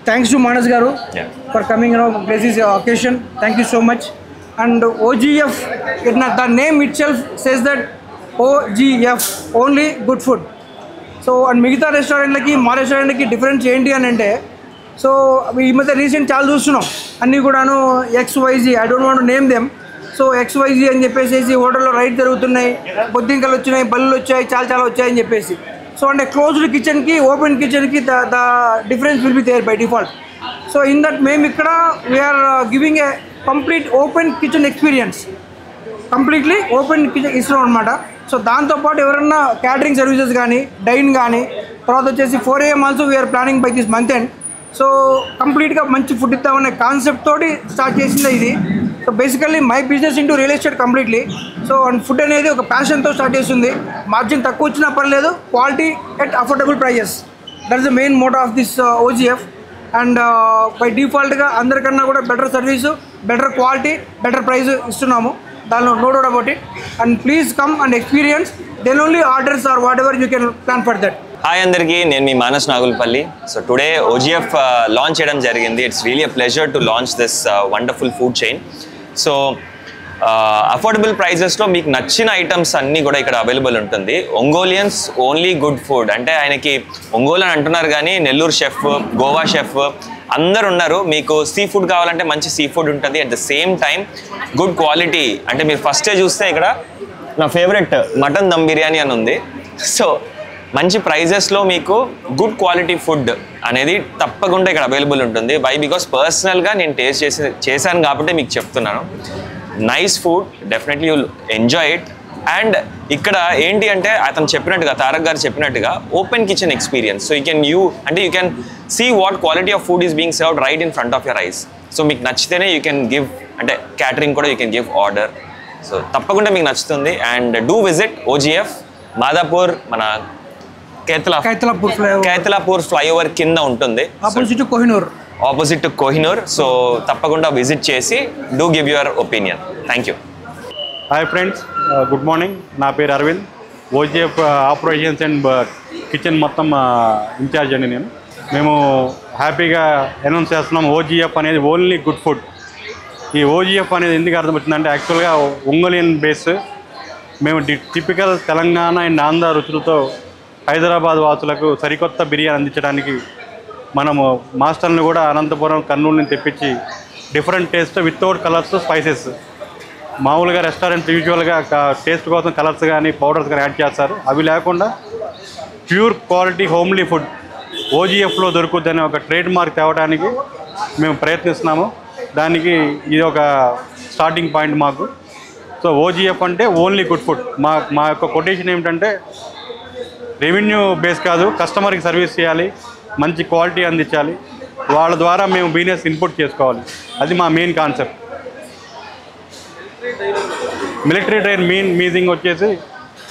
Thanks to Manas Garu for coming around. This is your occasion. Thank you so much. And OGF, the name itself says that OGF, only good food. So, and మిగతా రెస్టారెంట్లకి మా రెస్టారెంట్కి difference ఏంటి అని అంటే, so ఈ మధ్య recent చాలా చూస్తున్నాం అన్నీ కూడాను XYZ, I don't want to name them. So XYZ అని చెప్పేసి హోటల్లో రైట్ జరుగుతున్నాయి, బొద్దింకలు వచ్చినాయి, బల్లులు వచ్చాయి, చాలా వచ్చాయని చెప్పేసి. సో అంటే క్లోజ్డ్ కిచెన్కి ఓపెన్ కిచెన్కి the difference will be there by default. So in that మేము ఇక్కడ we are giving a complete open kitchen experience, completely open kitchen ఇస్తున్నాం అనమాట. సో దాంతోపాటు ఎవరన్నా క్యాటరింగ్ సర్వీసెస్ కానీ, డైన్ కానీ, తర్వాత వచ్చేసి 4 AM also we are planning by this month end. So కంప్లీట్గా మంచి ఫుడ్ ఇద్దామనే కాన్సెప్ట్ తోటి స్టార్ట్ చేసింది ఇది. So basically my business into real estate completely. So and food అనేది ఒక ప్యాషన్తో స్టార్ట్ చేస్తుంది. మార్జిన్ తక్కువ వచ్చినా పర్లేదు, quality at affordable prices, that is the main motto of this OGF. And by డిఫాల్ట్గా అందరికన్నా కూడా better service, better quality, better price ఇస్తున్నాము, దానిలో no doubt about it. And please come and experience, then only orders or whatever you can plan for that. Hi అందరికీ, నేను మీ Manas Nagulpalli. So today OGF launch చేయడం జరిగింది. It's really a pleasure to launch this wonderful food chain. So affordable ప్రైజెస్లో మీకు నచ్చిన items అన్నీ కూడా ఇక్కడ అవైలబుల్ ఉంటుంది. ఒంగోలియన్స్ ఓన్లీ గుడ్ ఫుడ్ అంటే ఆయనకి ఒంగోలు అని అంటున్నారు కానీ నెల్లూరు షెఫ్, గోవా షెఫ్ అందరు ఉన్నారు. మీకు సీ ఫుడ్ కావాలంటే మంచి సీ ఫుడ్ ఉంటుంది. At the same time good quality అంటే మీరు ఫస్టే చూస్తే ఇక్కడ నా ఫేవరెట్ మటన్ దమ్ బిర్యానీ అని ఉంది. సో మంచి ప్రైజెస్లో మీకు గుడ్ క్వాలిటీ ఫుడ్ అనేది తప్పకుండా ఇక్కడ అవైలబుల్ ఉంటుంది. బికాస్ పర్సనల్గా నేను టేస్ట్ చేశాను కాబట్టి మీకు చెప్తున్నాను. Nice food, definitely you'll enjoy it. And ఇక్కడ ఏంటి అంటే అతను చెప్పినట్టుగా, తారక్ గారు చెప్పినట్టుగా open kitchen experience. So you can see what quality of food is being served right in front of your eyes. So మీకు నచ్చితేనే యూ కెన్ గివ్, అంటే catering కూడా you can give order. So తప్పకుండా మీకు నచ్చుతుంది. And do visit OGF, Madhapur, మన Kaithalapur flyover కింద ఉంటుంది, ఆపోజిట్ టు కోహినూర్. సో తప్పకుండా విజిట్ చేసి do give your opinion. Thank you. Hi friends, good morning. నా పేరు Aravind. OGF operations and kitchen మొత్తం ఇన్ఛార్జ్ అండి నేను. మేము హ్యాపీగా అనౌన్స్ చేస్తున్నాం OGF అనేది ఓన్లీ గుడ్ ఫుడ్. ఈ OGF అనేది ఎందుకు అర్థం వచ్చిందంటే యాక్చువల్గా ఒంగోలియన్ బేస్. మేము టిపికల్ తెలంగాణ అండ్ ఆంధ్ర రుచులతో హైదరాబాద్ వాసులకు సరికొత్త బిర్యానీ అందించడానికి మనము మాస్టర్ని కూడా అనంతపురం, కర్నూలు నుంచి తెప్పించి different taste without colours, spices. మామూలుగా రెస్టారెంట్ యూజువల్గా టేస్ట్ కోసం కలర్స్ కానీ పౌడర్స్ కానీ యాడ్ చేస్తారు. అవి లేకుండా ప్యూర్ క్వాలిటీ హోమ్లీ ఫుడ్ OGFలో దొరుకుతుందనే ఒక ట్రేడ్ మార్క్ తేవడానికి మేము ప్రయత్నిస్తున్నాము. దానికి ఇది ఒక స్టార్టింగ్ పాయింట్ మాకు. సో OGF అంటే ఓన్లీ గుడ్ ఫుడ్. మా యొక్క కొటేషన్ ఏమిటంటే రెవెన్యూ బేస్ కాదు, కస్టమర్కి సర్వీస్ చేయాలి, మంచి క్వాలిటీ అందించాలి, వాళ్ళ ద్వారా మేము బిజినెస్ ఇన్పుట్ చేసుకోవాలి. అది మా మెయిన్ కాన్సెప్ట్. మిలిటరీ ట్రైన్ మీజింగ్ వచ్చేసి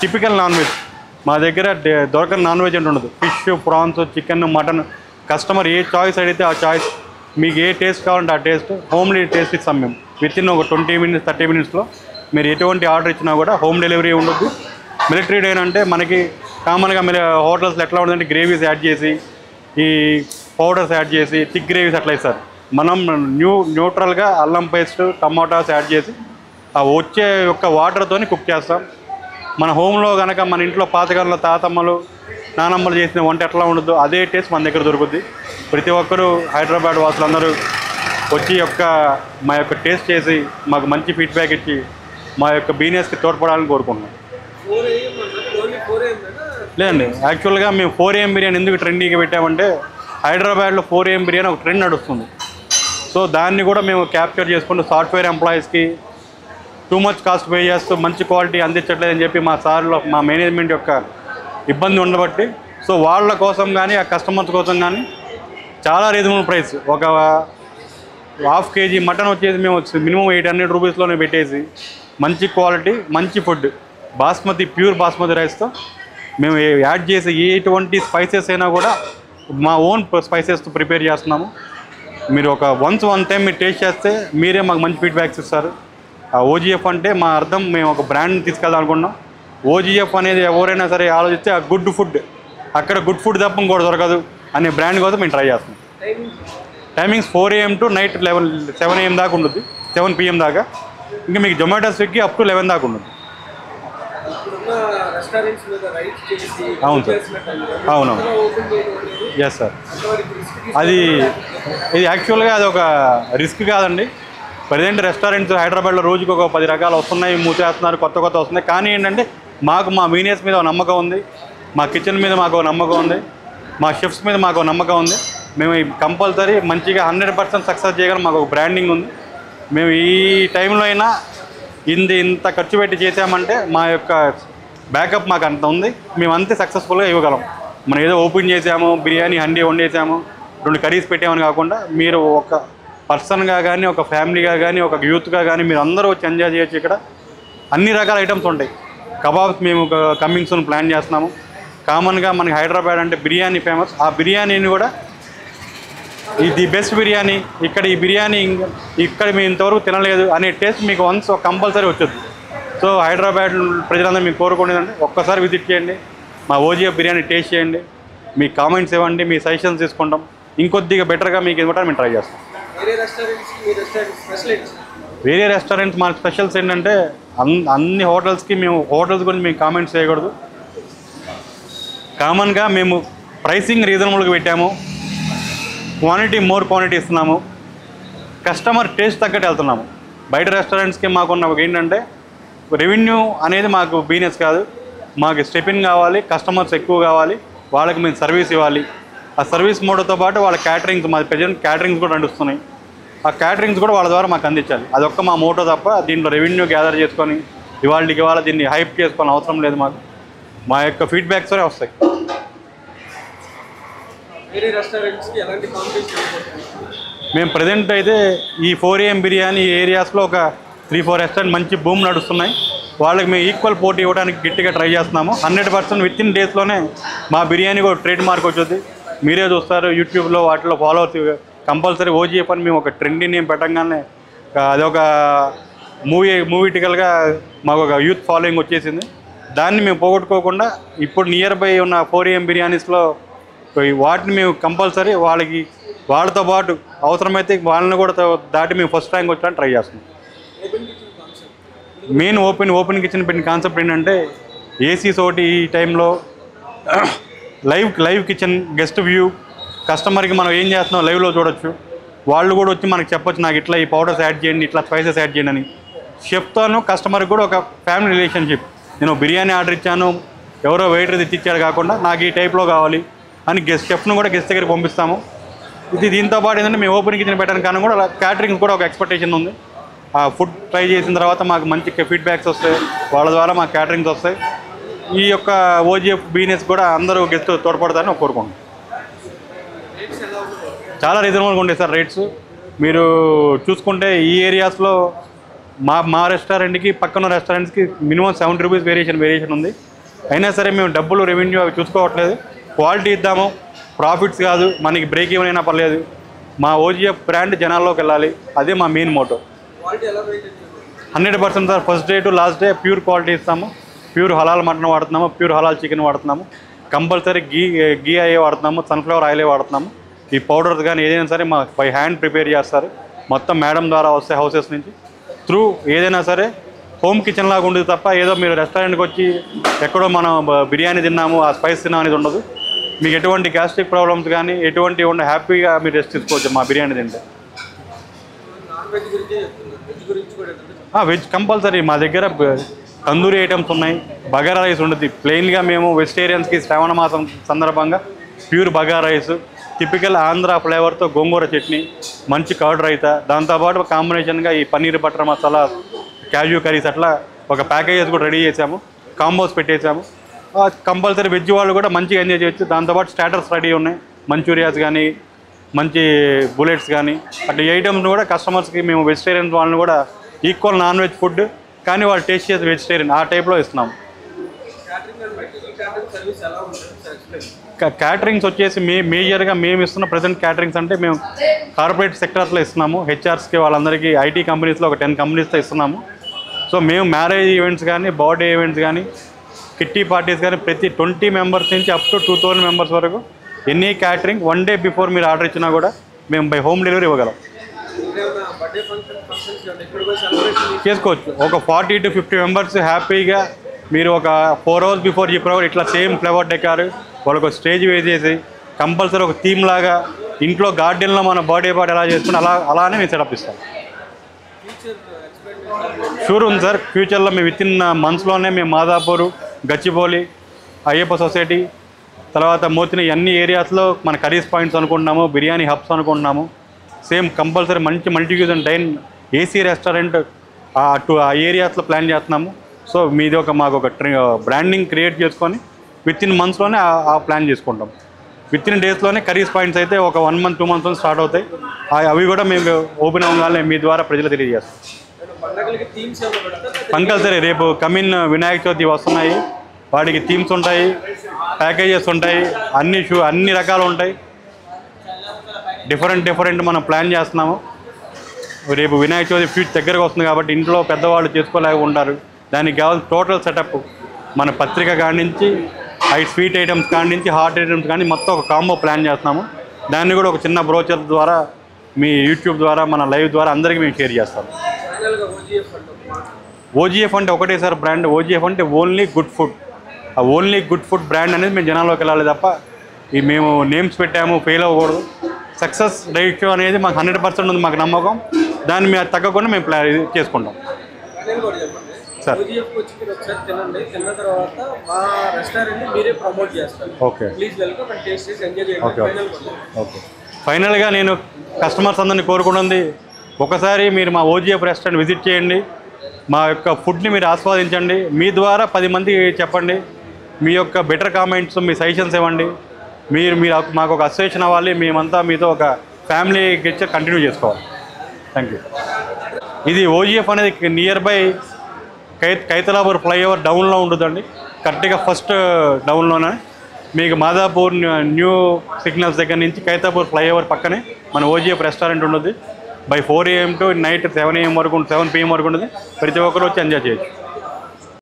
టిపికల్ నాన్ వెజ్. మా దగ్గర దొరకని నాన్ వెజ్ అంటే ఉండదు. Fish, prawns, chicken, mutton. Customer a choice అడిగితే ఆ చాయిస్, మీకు ఏ టేస్ట్ కావాలంటే ఆ టేస్ట్, హోమ్లీ టేస్ట్ ఇస్తాం మేము. వితిన్ ఒక 20 minutes 30 minutesలో మీరు ఎటువంటి ఆర్డర్ ఇచ్చినా కూడా హోమ్ డెలివరీ ఉండదు. మిలిటరీ ట్రైన్ అంటే మనకి కామన్గా మీరు హోటల్స్లో ఎట్లా ఉంటుందంటే గ్రేవీస్ యాడ్ చేసి, ఈ పౌడర్స్ యాడ్ చేసి థిక్ గ్రేవీస్ అట్లా ఇస్తారు. మనం న్యూట్రల్గా అల్లం పేస్ట్, టమాటాస్ యాడ్ చేసి ఆ వచ్చే యొక్క వాటర్తోని కుక్ చేస్తాం. మన హోమ్లో కనుక మన ఇంట్లో పాతకాలంలో తాతమ్మలు, నానమ్మలు చేసిన వంట ఎట్లా ఉండదు అదే టేస్ట్ మన దగ్గర దొరుకుద్ది. ప్రతి ఒక్కరూ హైదరాబాద్ వాసులందరూ వచ్చి మా యొక్క టేస్ట్ చేసి మాకు మంచి ఫీడ్బ్యాక్ ఇచ్చి మా యొక్క బిజినెస్కి తోడ్పడాలని కోరుకుంటున్నాం. లేదండి, యాక్చువల్గా మేము 4 AM బిర్యానీ ఎందుకు ట్రెండీగా పెట్టామంటే హైదరాబాద్లో 4 AM బిర్యానీ ఒక ట్రెండ్ నడుస్తుంది. సో దాన్ని కూడా మేము క్యాప్చర్ చేసుకుంటూ సాఫ్ట్వేర్ ఎంప్లాయీస్కి టూ మచ్ కాస్ట్ పే చేస్తూ మంచి క్వాలిటీ అందించట్లేదని చెప్పి మా మేనేజ్మెంట్ యొక్క ఇబ్బంది ఉండబట్టి, సో వాళ్ళ కోసం కానీ ఆ కస్టమర్స్ కోసం కానీ చాలా రీజనబుల్ ప్రైస్. ఒక ½ kg మటన్ వచ్చేసి మేము మినిమం 800 రూపీస్లోనే పెట్టేసి మంచి క్వాలిటీ, మంచి ఫుడ్, బాస్మతి, ప్యూర్ బాస్మతి రైస్తో మేము యాడ్ చేసి ఎటువంటి స్పైసెస్ అయినా కూడా మా ఓన్ స్పైసెస్తో ప్రిపేర్ చేస్తున్నాము. మీరు వన్ టైం మీరు టేస్ట్ చేస్తే మీరే మాకు మంచి ఫీడ్బ్యాక్స్ ఇస్తారు. OGF అంటే మా అర్థం మేము ఒక బ్రాండ్ని తీసుకెళ్దాం అనుకుంటున్నాం. OGF అనేది ఎవరైనా సరే ఆలోచిస్తే ఆ గుడ్ ఫుడ్ అక్కడ గుడ్ ఫుడ్ తప్ప ఇంకోటి దొరకదు అనే బ్రాండ్ కోసం మేము ట్రై చేస్తున్నాం. Timings 4 AM to night 7 AM దాకా ఉంటుంది, 7 PM దాకా. ఇంకా మీకు జొమాటో స్విగ్గీ అప్ టు 11 దాకా ఉంటుంది. అవును సార్, అవునవును, ఎస్ సార్. ఇది యాక్చువల్గా అది ఒక రిస్క్ కాదండి. ప్రజెంట్ రెస్టారెంట్స్ హైదరాబాద్లో రోజుకి ఒక 10 రకాలు వస్తున్నాయి, మూసేస్తున్నారు, కొత్త వస్తున్నాయి. కానీ ఏంటంటే మాకు మా మీనియర్స్ మీద ఒక నమ్మకం ఉంది, మా కిచెన్ మీద మాకు నమ్మకం ఉంది, మా షెఫ్స్ మీద మాకు నమ్మకం ఉంది. మేము కంపల్సరీ మంచిగా 100% సక్సెస్ చేయగలం. మాకు ఒక బ్రాండింగ్ ఉంది. మేము ఈ టైంలో అయినా ఇంత ఖర్చు పెట్టి చేసామంటే మా యొక్క బ్యాకప్ మాకు అంత ఉంది. మేము అంతే సక్సెస్ఫుల్గా ఇవ్వగలం. మనం ఏదో ఓపెన్ చేసాము, బిర్యానీ హండీ వండేసాము, 2 కర్రీస్ పెట్టామని కాకుండా మీరు ఒక పర్సన్గా కానీ, ఒక ఫ్యామిలీగా కానీ, ఒక యూత్గా కానీ మీరు అందరూ వచ్చి ఎంజాయ్ చేయొచ్చు. ఇక్కడ అన్ని రకాల ఐటమ్స్ ఉంటాయి. కబాబ్స్ మేము కమింగ్ సూన్ ప్లాన్ చేస్తున్నాము. కామన్గా మనకి హైదరాబాద్ అంటే బిర్యానీ ఫేమస్. ఆ బిర్యానీని కూడా ఇది బెస్ట్ బిర్యానీ, ఇక్కడ ఈ బిర్యానీ ఇక్కడ మేము ఇంతవరకు తినలేదు అనే టేస్ట్ మీకు వన్స్ కంపల్సరీ వచ్చేది. సో హైదరాబాద్ ప్రజలందరూ మీకు కోరుకునేదంటే ఒక్కసారి విజిట్ చేయండి, మా ఓజీఎఫ్ బిర్యానీ టేస్ట్ చేయండి, మీ కామెంట్స్ ఇవ్వండి, మీ సజెషన్స్ తీసుకుంటాం. ఇంకొద్దిగా బెటర్గా మీకు ఇవ్వడానికి మేము ట్రై చేస్తాం. వేరే రెస్టారెంట్స్ మన స్పెషల్స్ ఏంటంటే అన్ని హోటల్స్కి మేము హోటల్స్ గురించి మేము కామెంట్స్ చేయకూడదు. కామన్గా మేము ప్రైసింగ్ రీజనబుల్గా పెట్టాము, క్వాంటిటీ ఇస్తున్నాము, కస్టమర్ టేస్ట్ తగ్గట్టు వెళ్తున్నాము. బయట రెస్టారెంట్స్కి మాకున్న ఏంటంటే రెవెన్యూ అనేది మాకు బిజినెస్ కాదు, మాకు స్టెపిన్ కావాలి, కస్టమర్స్ ఎక్కువ కావాలి, వాళ్ళకి మేము సర్వీస్ ఇవ్వాలి. ఆ సర్వీస్ మోడల్తో పాటు వాళ్ళ క్యాటరింగ్స్, మా ప్రజెంట్ క్యాటరింగ్స్ కూడా నడుస్తున్నాయి. ఆ క్యాటరింగ్స్ కూడా వాళ్ళ ద్వారా మాకు అందించాలి. అదొక్క మా మోటో తప్ప దీంట్లో రెవెన్యూ గ్యాదర్ చేసుకొని ఇవాళ దీన్ని హైప్ చేసుకోవాలని అవసరం లేదు. మాకు మా యొక్క ఫీడ్బ్యాక్స్ వస్తాయి. మేము ప్రజెంట్ అయితే ఈ 4 AM బిర్యానీ ఏరియాస్లో ఒక 3-4 రెస్టారెంట్ మంచి బూమ్ నడుస్తున్నాయి. వాళ్ళకి మేము ఈక్వల్ పోటీ ఇవ్వడానికి గట్టిగా ట్రై చేస్తున్నాము. 100% విత్ ఇన్ డేస్లోనే మా బిర్యానీ కూడా ట్రేడ్ మార్క్ వచ్చుద్ది. మీరే చూస్తారు యూట్యూబ్లో, వాటిలో ఫాలోవర్స్ కంపల్సరీ ఓజీఎఫ్ అని మేము ఒక ట్రెండీ నేమ్ పెట్టంగానే అదొక మూవీటికల్గా మాకు ఒక యూత్ ఫాలోయింగ్ వచ్చేసింది. దాన్ని మేము పోగొట్టుకోకుండా ఇప్పుడు నియర్ బై ఉన్న 4 AM బిర్యానీస్లో వాటిని మేము కంపల్సరీ వాళ్ళతో పాటు అవసరమైతే వాళ్ళని కూడా దాటి మేము ఫస్ట్ ర్యాంక్ వచ్చడానికి ట్రై చేస్తున్నాం. మెయిన్ ఓపెన్ కిచెన్ పెట్టిన కాన్సెప్ట్ ఏంటంటే ఏసీస్ ఒకటి ఈ టైంలో లైవ్ కిచెన్, గెస్ట్ వ్యూ, కస్టమర్కి మనం ఏం చేస్తున్నాం లైవ్లో చూడొచ్చు. వాళ్ళు కూడా వచ్చి మనకు చెప్పొచ్చు, నాకు ఇట్లా ఈ పౌడర్స్ యాడ్ చేయండి, ఇట్లా స్పైసెస్ యాడ్ చేయండి అని. షెఫ్తోనూ కస్టమర్కి కూడా ఒక ఫ్యామిలీ రిలేషన్షిప్. నేను బిర్యానీ ఆర్డర్ ఇచ్చాను, ఎవరో వెయిటర్ తెచ్చిచ్చారు కాకుండా నాకు ఈ టైప్లో కావాలి అని షెఫ్ను కూడా గెస్ట్ దగ్గరికి పంపిస్తాము. దీంతో పాటు ఏంటంటే మేము ఓపెన్ కిచెన్ పెట్టడానికి కానీ కూడా క్యాటరింగ్స్ కూడా ఒక ఎక్స్పెక్టేషన్ ఉంది. ఆ ఫుడ్ ట్రై చేసిన తర్వాత మాకు మంచి ఫీడ్బ్యాక్స్ వస్తాయి, వాళ్ళ ద్వారా మాకు క్యాటరింగ్స్ వస్తాయి. ఈ యొక్క ఓజీఎఫ్ బిజినెస్ కూడా అందరూ గెస్ట్ తోడ్పడతారని కోరుకుంటున్నాం. చాలా రీజనబుల్గా ఉంటాయి సార్ రేట్స్. మీరు చూసుకుంటే ఈ ఏరియాస్లో మా రెస్టారెంట్కి పక్కన రెస్టారెంట్స్కి మినిమం 70 రూపీస్ వేరియేషన్ ఉంది. అయినా సరే మేము డబ్బులు రెవెన్యూ అవి చూసుకోవట్లేదు, క్వాలిటీ ఇద్దాము, ప్రాఫిట్స్ కాదు, మనకి బ్రేక్ ఈవెన్ అయినా పర్లేదు, మా ఓజీఎఫ్ బ్రాండ్ జనాల్లోకి వెళ్ళాలి, అదే మా main motto. 100% sir, first day to last day pure quality ఇస్తాము. ప్యూర్ హలాల్ మటన్ వాడుతున్నాము, ప్యూర్ హలాల్ చికెన్ వాడుతున్నాము, కంపల్సరీ గీ అయ్యే వాడుతున్నాము, సన్ఫ్లవర్ ఆయిలే వాడుతున్నాము. ఈ పౌడర్స్ కానీ ఏదైనా సరే మా బై హ్యాండ్ ప్రిపేర్ చేస్తారు, మొత్తం మేడం ద్వారా వస్తాయి హౌసెస్ నుంచి. త్రూ ఏదైనా సరే హోమ్ కిచెన్ లాగా ఉండదు తప్ప ఏదో మీరు రెస్టారెంట్కి వచ్చి ఎక్కడో మనం బిర్యానీ తిన్నాము ఆ స్పైస్ తిన్నాం అనేది ఉండదు. మీకు ఎటువంటి గ్యాస్ట్రిక్ ప్రాబ్లమ్స్ కానీ ఎటువంటి ఉండే హ్యాపీగా మీరు రెస్ట్ తీసుకోవచ్చు మా బిర్యానీ తింటే. వెజ్ కంపల్సరీ మా దగ్గర తందూరి ఐటమ్స్ ఉన్నాయి, బగారా రైస్ ఉంటుంది. ప్లెయిన్గా మేము వెజిటేరియన్స్కి శ్రావణ మాసం సందర్భంగా pure bagara rice, typical Andhra ఫ్లేవర్తో గోంగూర చట్నీ, మంచి కర్డ్ రైతా, దాంతోపాటు కాంబినేషన్గా ఈ paneer butter masala, cashew curries అట్లా ఒక ప్యాకేజెస్ కూడా రెడీ చేసాము, కాంబోస్ పెట్టేసాము. కంపల్సరీ వెజ్ వాళ్ళు కూడా మంచిగా ఎంజాయ్ చేయొచ్చు. దాంతోపాటు స్టార్టర్స్ రెడీ ఉన్నాయి, మంచూరియాస్ కానీ మంచి బుల్లెట్స్ కానీ అట్లా ఈ ఐటమ్స్ కూడా కస్టమర్స్కి మేము వెజిటేరియన్ వాళ్ళని కూడా ఈక్వల్ నాన్ వెజ్ ఫుడ్ కానీ వాళ్ళు టేస్ట్ చేసి వెజిటేరియన్ ఆ టైప్లో ఇస్తున్నాము. క్యాటరింగ్స్ వచ్చేసి మేజర్గా మేము ఇస్తున్న ప్రజెంట్ క్యాటరింగ్స్ అంటే మేము కార్పొరేట్ సెక్టర్స్లో ఇస్తున్నాము. హెచ్ఆర్స్కి వాళ్ళందరికీ ఐటీ కంపెనీస్లో ఒక 10 కంపెనీస్తో ఇస్తున్నాము. సో మేము మ్యారేజ్ ఈవెంట్స్ కానీ, బర్త్డే ఈవెంట్స్ కానీ, కిట్టి పార్టీస్ కానీ ప్రతి 20 మెంబర్స్ నుంచి అప్ టు 2000 మెంబర్స్ వరకు ఎనీ క్యాటరింగ్ 1 డే బిఫోర్ మీరు ఆర్డర్ ఇచ్చినా కూడా మేము బై హోమ్ డెలివరీ ఇవ్వగలం. చేసుకోవచ్చు. ఒక 40 to 50 మెంబర్స్ హ్యాపీగా మీరు ఒక 4 hours బిఫోర్ చెప్పిన ఇట్లా సేమ్ ఫ్లేవర్ డెకార్ వాళ్ళకు స్టేజ్ వేసేసి కంపల్సరీ ఒక థీమ్ లాగా ఇంట్లో గార్డెన్లో మన బర్త్డే పార్టీ ఎలా చేసుకుని అలానే మేము సెటప్ ఇస్తాం. షూర్ ఉంది సార్. ఫ్యూచర్లో మేము విత్ ఇన్ మంత్స్లోనే మేము మాదాపూర్, గచ్చిబౌలి, అయ్యప్ప సొసైటీ, తర్వాత మోతిని అన్ని ఏరియాస్లో మన కర్రీస్ పాయింట్స్ అనుకుంటున్నాము, బిర్యానీ హబ్స్ అనుకుంటున్నాము. సేమ్ కంపల్సరీ మంచి మల్టీ యూజన్ డైన్ ఏసీ రెస్టారెంట్ ఆ ఏరియాస్లో ప్లాన్ చేస్తున్నాము. సో మీది మాకు ఒక బ్రాండింగ్ క్రియేట్ చేసుకొని విత్ ఇన్ మంత్స్లోనే ఆ ప్లాన్ చేసుకుంటాం. విత్ ఇన్ డేస్లోనే కర్రీస్ పాయింట్స్ అయితే ఒక 1 month 2 months స్టార్ట్ అవుతాయి. అవి కూడా మేము ఓపెన్ అవ్వగానే మీ ద్వారా ప్రజలు తెలియజేస్తాం. కంపల్సరీ రేపు కమిన్ వినాయక చవితి వస్తున్నాయి, వాటికి థీమ్స్ ఉంటాయి, ప్యాకేజెస్ ఉంటాయి, అన్ని రకాలు ఉంటాయి. డిఫరెంట్ మనం ప్లాన్ చేస్తున్నాము. రేపు వినాయక చవితి దగ్గరకు వస్తుంది కాబట్టి ఇంట్లో పెద్దవాళ్ళు చేసుకోలేక ఉంటారు. దానికి కావాల్సిన టోటల్ సెటప్ మన పత్రిక కాడి నుంచి స్వీట్ ఐటమ్స్ కాడి నుంచి హాట్ ఐటమ్స్ కానీ మొత్తం ఒక కాంబో ప్లాన్ చేస్తున్నాము. దాన్ని కూడా ఒక చిన్న బ్రోచర్ ద్వారా మీ యూట్యూబ్ ద్వారా మన లైవ్ ద్వారా అందరికీ మేము షేర్ చేస్తాము. ఓజీఎఫ్ అంటే ఒకటే సార్ బ్రాండ్. ఓజీఎఫ్ అంటే ఓన్లీ గుడ్ ఫుడ్. ఆ ఓన్లీ గుడ్ ఫుడ్ బ్రాండ్ అనేది మేము జనాల్లోకి వెళ్ళాలి తప్ప మేము నేమ్స్ పెట్టాము ఫెయిల్ అవ్వకూడదు. సక్సెస్ రేషియో అనేది మాకు 100% ఉంది, మాకు నమ్మకం. దాన్ని మేము తగ్గకుండా మేము ప్లాన్ చేసుకుంటాం సార్. ఓకే ఫైనల్గా నేను కస్టమర్స్ అందరినీ కోరుకుంటుంది, ఒకసారి మీరు మా ఓజీఎఫ్ రెస్టారెంట్ విజిట్ చేయండి, మా యొక్క ఫుడ్ని మీరు ఆస్వాదించండి. మీ ద్వారా 10 మంది చెప్పండి, మీ యొక్క బెటర్ కామెంట్స్, మీ సజెషన్స్ ఇవ్వండి. మీరు మాకు ఒక అసోసియేషన్ అవ్వాలి, మేమంతా మీతో ఒక ఫ్యామిలీ గెచ్చర్ కంటిన్యూ చేసుకోవాలి. Thank you. ఇది ఓజీఎఫ్ అనేది నియర్ బై కైతలాపూర్ ఫ్లైఓవర్ డౌన్లో ఉంటుందండి. కరెక్ట్గా ఫస్ట్ డౌన్లోనే మీకు మాదాపూర్ న్యూ సిగ్నల్స్ దగ్గర నుంచి కైతలాపూర్ ఫ్లైఓవర్ పక్కనే మన ఓజీఎఫ్ రెస్టారెంట్ ఉంటుంది. By 4 AM to night 7 AM వరకు 7 PM వరకు ఉంటుంది. ప్రతి ఒక్కరు వచ్చి ఎంజాయ్ చేయొచ్చు.